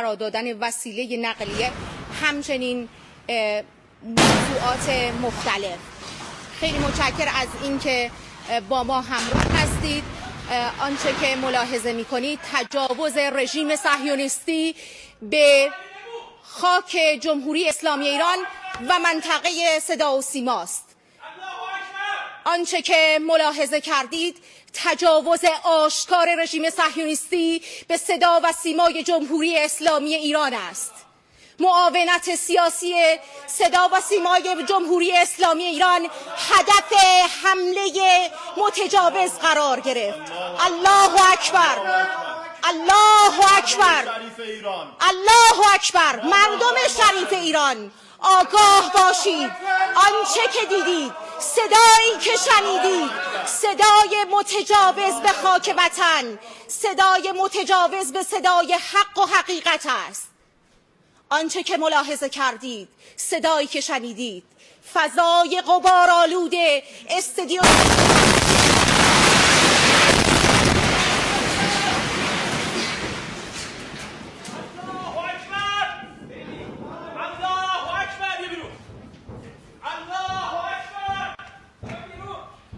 قرار دادن وسیله نقلیه، همچنین موضوعات مختلف. خیلی متشکرم از اینکه با ما همراه هستید. آنچه که ملاحظه می‌کنید تجاوز رژیم صهیونیستی به خاک جمهوری اسلامی ایران و منطقه صدا و سیماست. آنچه که ملاحظه کردید تجاوز آشکار رژیم صهیونیستی به صدا و سیمای جمهوری اسلامی ایران است. معاونت سیاسی صدا و سیمای جمهوری اسلامی ایران هدف حمله متجاوز قرار گرفت. الله اکبر، الله اکبر، الله اکبر. مردم شریف ایران آگاه باشید. آنچه که دیدید، صدایی که شنیدید، صدای متجاوز به خاک وطن، صدای متجاوز به صدای حق و حقیقت است. آنچه که ملاحظه کردید، صدایی که شنیدید، فضای غبارآلود استودیو